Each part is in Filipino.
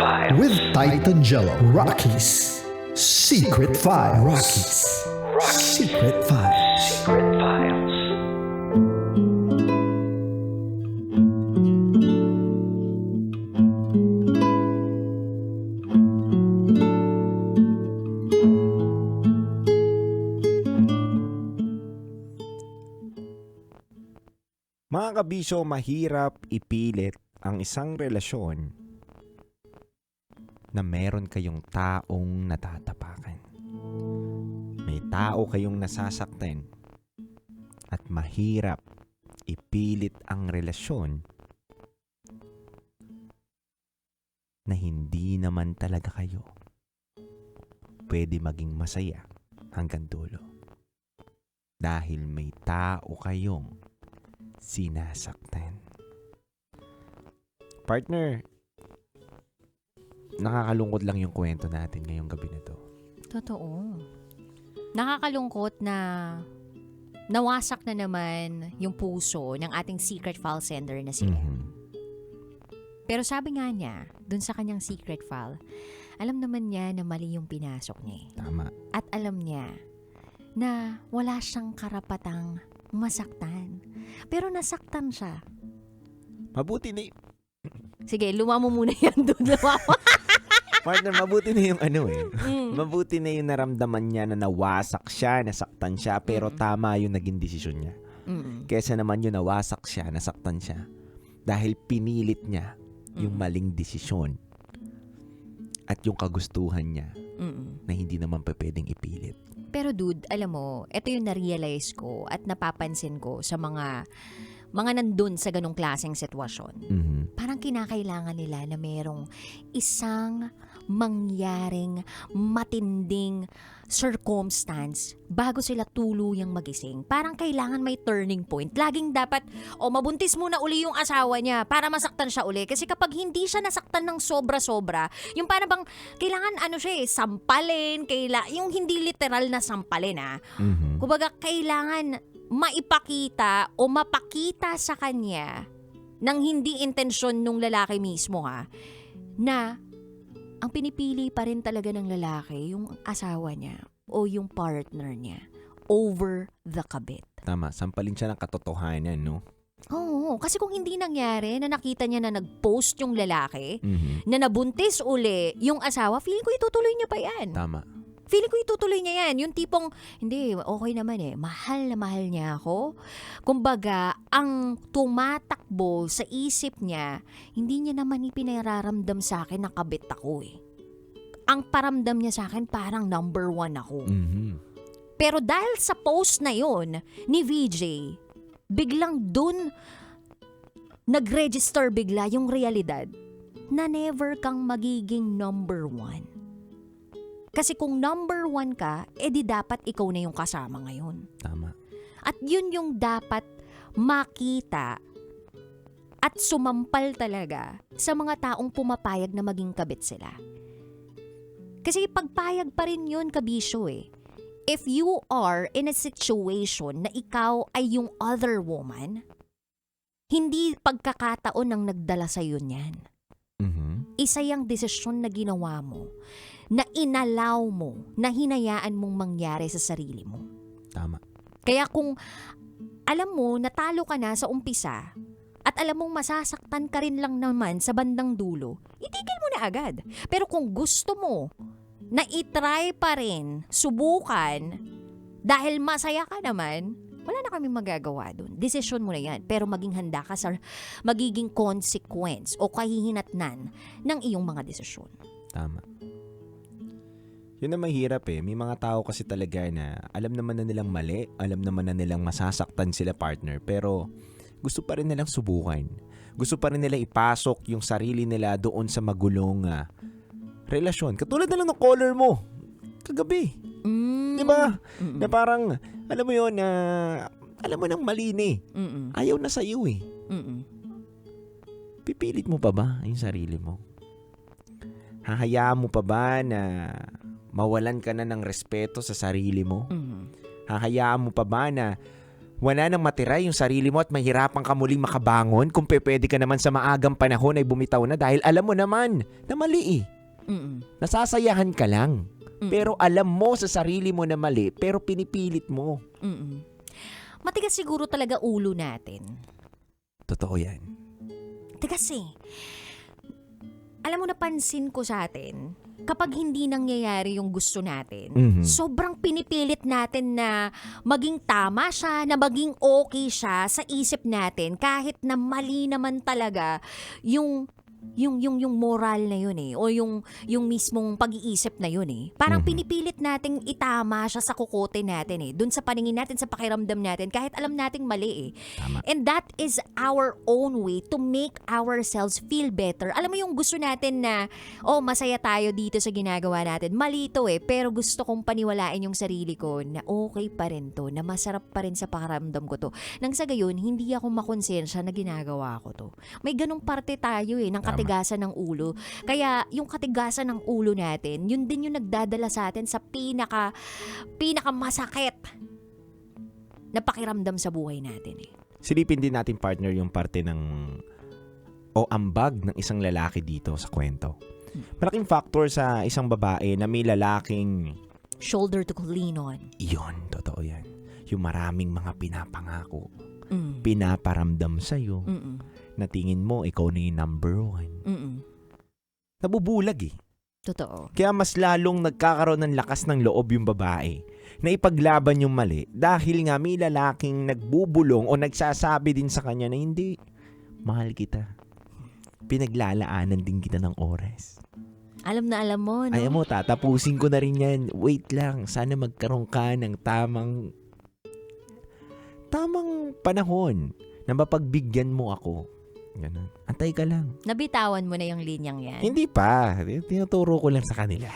Files. With Titan Jello. Rockies Secret Files. Rockies Secret Files. Secret Files. Mga kabisyo, mahirap ipilit ang isang relasyon na meron kayong taong natatapakan. May tao kayong nasasaktan at mahirap ipilit ang relasyon na hindi naman talaga kayo pwede maging masaya hanggang dulo. Dahil may tao kayong sinasaktan. Partner, nakakalungkot lang yung kwento natin ngayong gabi na to. Totoo. Nakakalungkot na nawasak na naman yung puso ng ating secret file sender na si M. Mhm. Pero sabi nga niya, dun sa kanyang secret file, alam naman niya na mali yung pinasok niya. Tama. At alam niya na wala siyang karapatang masaktan. Pero nasaktan siya. Mabuti na Sige, lumamo muna yan doon. Lumamo. partner, mabuti na yung Mabuti na yung naramdaman niya na nawasak siya, nasaktan siya, pero tama yung naging desisyon niya. Kesa naman yung nawasak siya, nasaktan siya. Dahil pinilit niya yung maling desisyon. At yung kagustuhan niya na hindi naman pa pwedeng ipilit. Pero dude, alam mo, ito yung na-realize ko at napapansin ko sa mga nandun sa ganong klaseng sitwasyon. Mhm. Parang kinakailangan nila na merong isang mangyaring matinding circumstance bago sila tuluyang magising. Parang kailangan may turning point. Laging dapat, mabuntis muna uli yung asawa niya para masaktan siya uli. Kasi kapag hindi siya nasaktan ng sobra-sobra, yung parang bang, kailangan sampalin, yung hindi literal na sampalin Mhm. Kumbaga, kailangan maipakita o mapakita sa kanya ng hindi intensyon nung lalaki mismo na ang pinipili pa rin talaga ng lalaki yung asawa niya o yung partner niya over the kabit. Tama, sampalin siya ng katotohanan, no? Oo, kasi kung hindi nangyari na nakita niya na nag-post yung lalaki, Mhm. na nabuntis uli yung asawa, feeling ko itutuloy niya pa yan. Tama. Feeling ko itutuloy niya yan. Yung tipong, hindi, okay naman mahal na mahal niya ako. Kumbaga, ang tumatakbo sa isip niya, hindi niya naman ipinararamdam sa akin na kabit ako Ang paramdam niya sa akin, parang number 1 ako. Mhm. Pero dahil sa post na yon ni VJ, biglang dun nag-register bigla yung realidad na never kang magiging number 1. Kasi kung number 1 ka, di dapat ikaw na yung kasama ngayon. Tama. At yun yung dapat makita at sumampal talaga sa mga taong pumapayag na maging kabit sila. Kasi pagpayag pa rin yun, kabisyo If you are in a situation na ikaw ay yung other woman, hindi pagkakataon ang nagdala sa'yo niyan. Mhm. Isa yung desisyon na ginawa mo, na inalaw mo, na hinayaan mong mangyari sa sarili mo. Tama. Kaya kung alam mo, natalo ka na sa umpisa, at alam mong masasaktan ka rin lang naman sa bandang dulo, itigil mo na agad. Pero kung gusto mo na itry pa rin, subukan, dahil masaya ka naman, wala na kaming magagawa dun. Desisyon mo na yan. Pero maging handa ka sa magiging consequence o kahihinatnan ng iyong mga desisyon. Tama. Yun na mahirap May mga tao kasi talaga na alam naman na nilang mali, alam naman na nilang masasaktan sila partner, pero gusto pa rin nilang subukan. Gusto pa rin nilang ipasok yung sarili nila doon sa magulong relasyon. Katulad na lang ng caller mo kagabi. Di ba? Na parang, alam mo yun, alam mo nang mali Ayaw na sa'yo Pipilit mo pa ba yung sarili mo? Hahayaan mo pa ba na mawalan ka na ng respeto sa sarili mo? Hahayaan mo pa ba na Wala nang matira yung sarili mo at mahirapan ka muling makabangon kung pwede ka naman sa maagang panahon ay bumitaw na dahil alam mo naman na mali eh. Nasasayahan ka lang. Pero alam mo sa sarili mo na mali, pero pinipilit mo. Matigas siguro talaga ulo natin. Totoo yan. Tigas eh. Alam mo, napansin ko sa atin, kapag hindi nangyayari yung gusto natin, sobrang pinipilit natin na maging tama siya, na maging okay siya sa isip natin, kahit na mali naman talaga yung moral na yun eh, o yung mismong pag-iisip na yun eh. Parang pinipilit nating itama siya sa kukote natin eh, dun sa paningin natin, sa pakiramdam natin, kahit alam nating mali eh. Tama. And that is our own way to make ourselves feel better. Alam mo yung gusto natin na, masaya tayo dito sa ginagawa natin. Mali to eh, pero gusto kong paniwalain yung sarili ko na okay pa rin to, na masarap pa rin sa pakiramdam ko to. Nang sa gayon, hindi ako makonsensya na ginagawa ko to. May ganong parte tayo eh, ng katigasan ng ulo. Kaya yung katigasan ng ulo natin, yun din yung nagdadala sa atin sa pinaka masakit na pakiramdam sa buhay natin eh. Silipin din natin, partner, yung parte ng ambag ng isang lalaki dito sa kwento. Malaking factor sa isang babae na may lalaking shoulder to lean on. Iyon, totoo yan. Yung maraming mga pinapangako, pinaparamdam sa'yo, na tingin mo ikaw na yung number one. Nabubulag eh. Totoo. Kaya mas lalong nagkakaroon ng lakas ng loob yung babae na ipaglaban yung mali dahil nga may lalaking nagbubulong o nagsasabi din sa kanya na hindi, mahal kita. Pinaglalaanan din kita ng oras. Alam na alam mo, no? Ayaw mo, tatapusin ko na rin yan. Wait lang, sana magkaroon ka ng tamang panahon na mapagbigyan mo ako. Ganun. Antay ka lang. Nabitawan mo na yung linyang yan? Hindi pa. Tinuturo ko lang sa kanila.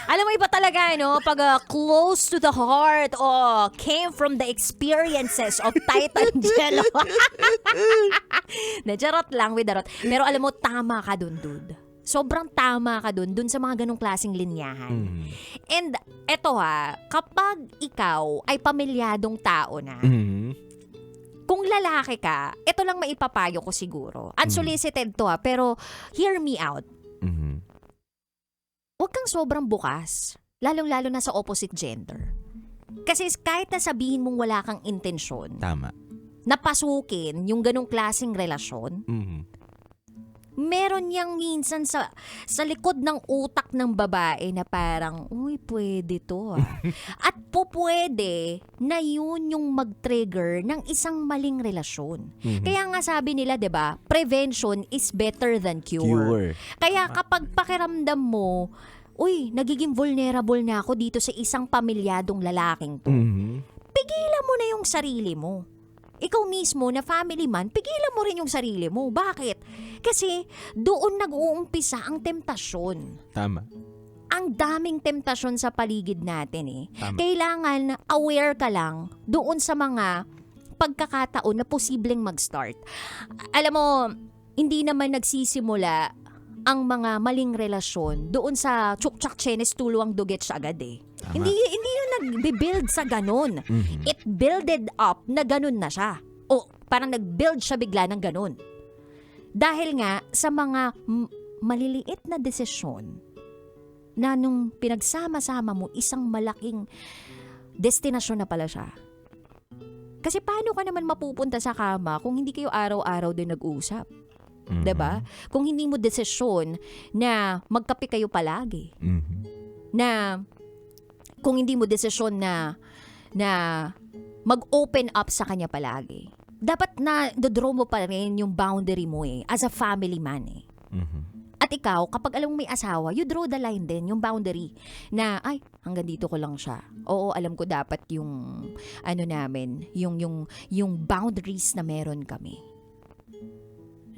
Alam mo, iba talaga, no? Pag close to the heart, came from the experiences of Titan Jello. Najarot lang with the rot. Pero alam mo, tama ka dun, dude. Sobrang tama ka dun sa mga ganong klaseng linyahan. And eto kapag ikaw ay pamilyadong tao na, kung lalaki ka, ito lang maipapayo ko siguro. Unsolicited to pero hear me out. Huwag kang sobrang bukas, lalong-lalo na sa opposite gender. Kasi kahit na sabihin mong wala kang intensyon, Tama. napasukin yung ganong klaseng relasyon, meron yang minsan sa likod ng utak ng babae na parang, uy, pwede to At pwede na yun yung mag-trigger ng isang maling relasyon. Kaya nga sabi nila, 'di ba, prevention is better than cure. Kaya kapag pakiramdam mo, uy, nagiging vulnerable na ako dito sa isang pamilyadong lalaking to, pigilan mo na yung sarili mo. Ikaw mismo na family man, pigilan mo rin yung sarili mo. Bakit? Kasi doon nag-uumpisa ang temptasyon. Tama. Ang daming temptasyon sa paligid natin eh. Tama. Kailangan aware ka lang doon sa mga pagkakataon na posibleng mag-start. Alam mo, hindi naman nagsisimula ang mga maling relasyon doon sa chuk-chak chenes tuluang duget siya agad eh. Tama. Hindi na nag-build sa ganun. It builded up na ganun na siya. O parang nag-build siya bigla ng ganun. Dahil nga sa mga maliliit na desisyon na nung pinagsama-sama mo, isang malaking destinasyon na pala siya. Kasi paano ka naman mapupunta sa kama kung hindi kayo araw-araw din nag-usap? 'Di ba? Kung hindi mo desisyon na magkape kayo palagi. Na kung hindi mo desisyon na mag-open up sa kanya palagi. Dapat na dodraw mo pa rin yung boundary mo as a family man At ikaw, kapag alam mo may asawa, you draw the line din, yung boundary na, ay, hanggang dito ko lang siya. Oo, alam ko dapat yung, namin, yung boundaries na meron kami.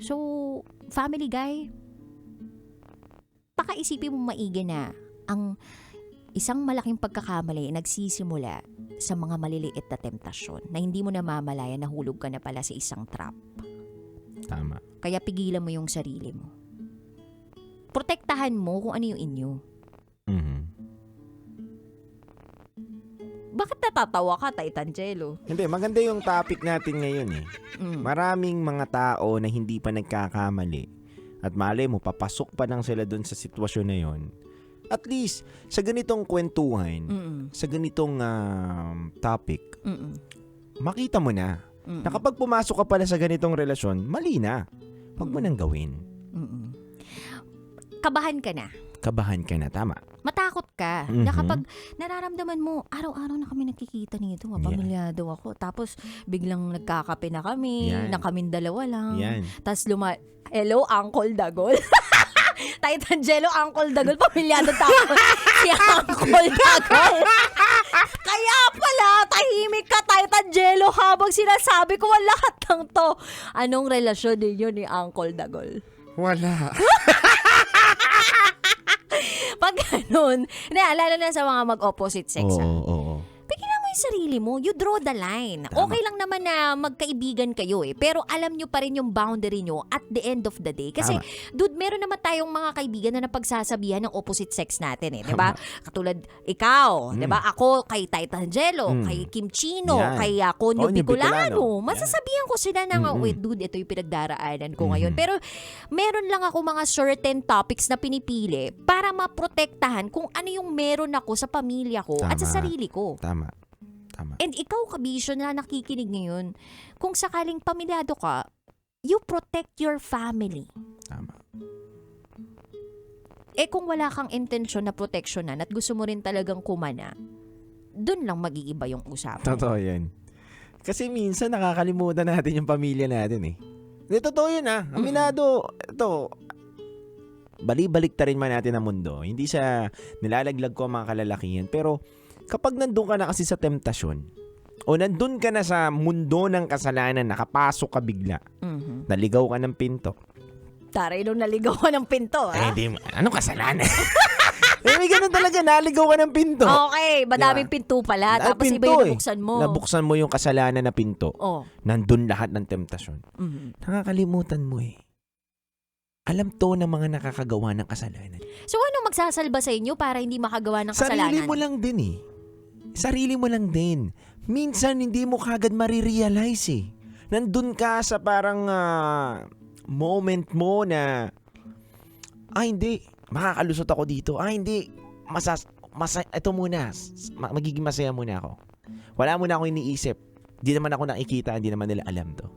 So, family guy, pakaisipin mo maigi na ang isang malaking pagkakamali nagsisimula sa mga maliliit na temptasyon na hindi mo namamalayan na hulog ka na pala sa isang trap. Tama. Kaya pigilan mo yung sarili mo. Protektahan mo kung ano yung inyo. Bakit natatawa ka, Titangelo? Hindi, maganda yung topic natin ngayon eh. Maraming mga tao na hindi pa nagkakamali at malay mo, papasok pa lang sila dun sa sitwasyon na yon. At least, sa ganitong kwentuhan, sa ganitong topic, makita mo na kapag pumasok ka pala sa ganitong relasyon, mali na. Huwag mo nang gawin. Kabahan ka na. Kabahan ka na, tama. Matakot ka na kapag nararamdaman mo, araw-araw na kami nakikita nito, pamilyado ako. Tapos biglang nagkakape na kami, na kaming dalawa lang. Tapos hello, Uncle Dagol. Titangelo, Uncle Dagol, pamilyado tayo. Si Uncle Dagol. Kaya pala, tahimik ka, Titangelo, habang sinasabi ko lahat ng to. Anong relasyon ninyo ni Uncle Dagol? Wala. Pag ganun, lalo na sa mga mag-opposite sex. Oo. Bigyan mo yung sarili mo. You draw the line. Tama. Okay lang naman na magkaibigan kayo eh. Pero alam nyo pa rin yung boundary nyo at the end of the day. Kasi, dude, meron naman tayong mga kaibigan na napagsasabihan ng opposite sex natin eh. Diba? Katulad, ikaw, diba? Ako kay Titangelo, kay Kim Chino, kay Conyo Bicolano. Masasabihan ko sila na wait, dude, ito yung pinagdaraanan ko ngayon. Pero, meron lang ako mga certain topics na pinipili para maprotektahan kung ano yung meron ako sa pamilya ko at sa sarili ko. Tama. And ikaw, kabisyo na nakikinig ngayon, kung sakaling pamilyado ka, you protect your family. Tama. Kung wala kang intensyon na proteksyonan at gusto mo rin talagang kumana, dun lang mag-iiba yung usapan. Totoo yan. Kasi minsan nakakalimutan natin yung pamilya natin eh. Hindi, totoo yun Aminado, ito, balik ta rin man natin ang mundo. Hindi sa nilalaglag ko ang mga kalalakihan, pero kapag nandun ka na kasi sa temptasyon, o nandun ka na sa mundo ng kasalanan, nakapasok ka bigla, naligaw ka ng pinto. Taray nung naligaw ka ng pinto, anong kasalanan? May ganun talaga, naligaw ka ng pinto. Okay, madaming pinto pala, tapos iba yung nabuksan mo. Nabuksan mo yung kasalanan na pinto. Nandun lahat ng temptasyon. Nakakalimutan mo eh. Alam to ng mga nakakagawa ng kasalanan. So ano magsasalba sa inyo para hindi makagawa ng kasalanan? Sarili mo lang din eh. Sarili mo lang din. Minsan hindi mo kagad marirealize eh. Nandun ka sa parang moment mo na hindi, makakalusot ako dito. Hindi, ito muna. Magiging masaya muna ako. Wala muna ako iniisip. Hindi naman ako nakikita, hindi naman nila alam to.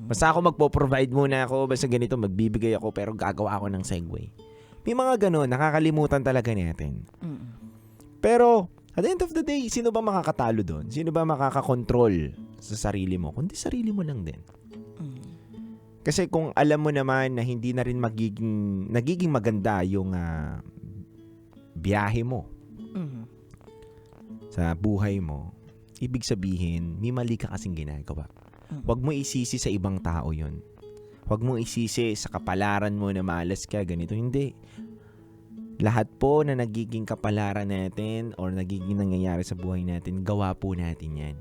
Basta ako magpo-provide muna ako, basta ganito, magbibigay ako, pero gagawa ako ng segue. May mga ganun, nakakalimutan talaga natin. Pero, at the end of the day, sino ba makakatalo doon? Sino ba makakakontrol sa sarili mo? Kundi sarili mo lang din. Kasi kung alam mo naman na hindi na rin nagiging maganda yung biyahe mo sa buhay mo, ibig sabihin, may mali ka kasing ginagawa. Huwag mo isisi sa ibang tao yun. Huwag mo isisi sa kapalaran mo na malas ka, ganito. Hindi. Lahat po na nagiging kapalaran natin or nagiging nangyayari sa buhay natin, gawa po natin yan.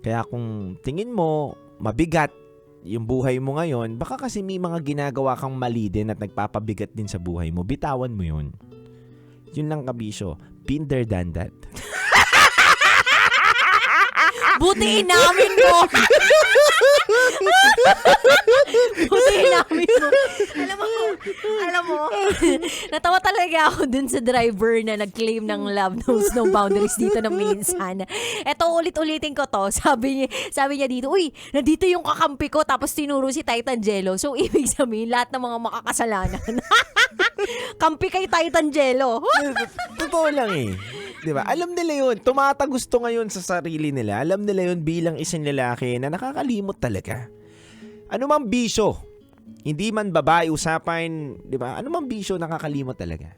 Kaya kung tingin mo mabigat yung buhay mo ngayon, baka kasi may mga ginagawa kang mali din at nagpapabigat din sa buhay mo, bitawan mo yun. Yun lang, kabisyo. Been there, done that. Butiin namin mo. Butiin namin mo. Alam mo, natawa talaga ako dun sa driver na nag-claim ng love knows no boundaries dito na minsan. Eto, ulit-ulitin ko to. Sabi niya dito, uy, nandito yung kakampi ko, tapos tinuro si Titangelo. So, ibig sabihin, lahat ng mga makakasalanan. Kampi kay Titangelo. Totoo lang eh. Diba? Alam nila yun. Tumatagusto ngayon sa sarili nila. Alam nila yun bilang isang lalaki na nakakalimot talaga. Ano mang bisyo, hindi man babae usapan, diba? Ano mang bisyo, nakakalimot talaga.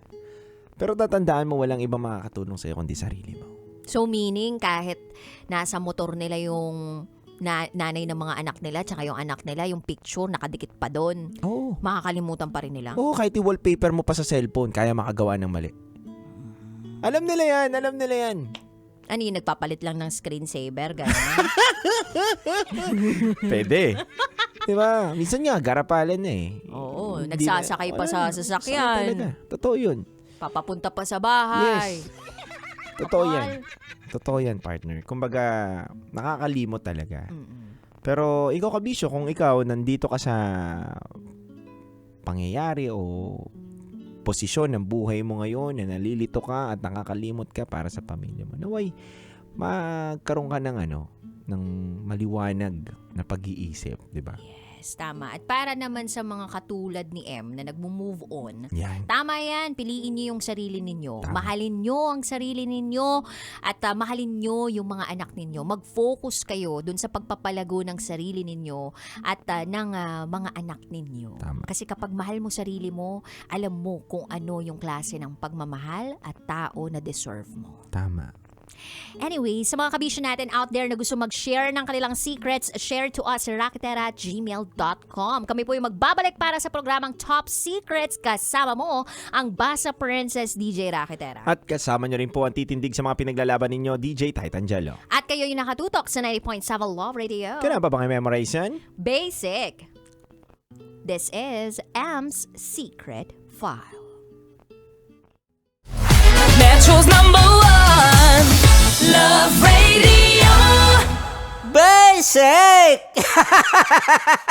Pero tatandaan mo, walang ibang makakatulong sa'yo kundi sarili mo. So meaning, kahit nasa motor nila yung nanay ng mga anak nila, tsaka yung anak nila, yung picture, nakadikit pa doon. Makakalimutan pa rin nila. Kahit i-wallpaper mo pa sa cellphone, kaya makagawa ng mali. Alam nila yan. Ano yung nagpapalit lang ng screensaver? Gano'n? Pwede. Diba? Minsan nga, garapalan na eh. Oo, nagsasakay pa sa sasakyan. Talaga. Totoo yun. Papapunta pa sa bahay. Yes. Totoo All. yan. Totoo yan, partner. Kumbaga, nakakalimot talaga. Mm-mm. Pero ikaw, Kabisyo, kung ikaw nandito ka sa pangyayari o posisyon ng buhay mo ngayon na nalilito ka at nakakalimot ka para sa pamilya mo, naway magkaroon ka ng maliwanag na pag-iisip, di ba? Yes, tama. At para naman sa mga katulad ni M na nagmo-move on, Yan. tama yan. Piliin niyo yung sarili ninyo. Tama. Mahalin niyo ang sarili ninyo at mahalin niyo yung mga anak ninyo. Mag-focus kayo dun sa pagpapalago ng sarili ninyo at ng mga anak ninyo. Tama. Kasi kapag mahal mo sarili mo, alam mo kung ano yung klase ng pagmamahal at tao na deserve mo. Tama. Anyway, sa mga kabisyo natin out there na gusto mag-share ng kanilang secrets, share to us raketera@gmail.com. Kami po yung magbabalik para sa programang Top Secrets. Kasama mo ang Basa Princess DJ Raketera. At kasama nyo rin po ang titindig sa mga pinaglalaban ninyo, DJ Titan Jello. At kayo yung nakatutok sa 90.7 Love Radio. Kailan pa ba kayo memorize yan? Basic. This is M's Secret File. Metro's #1 Love Radio. Basic!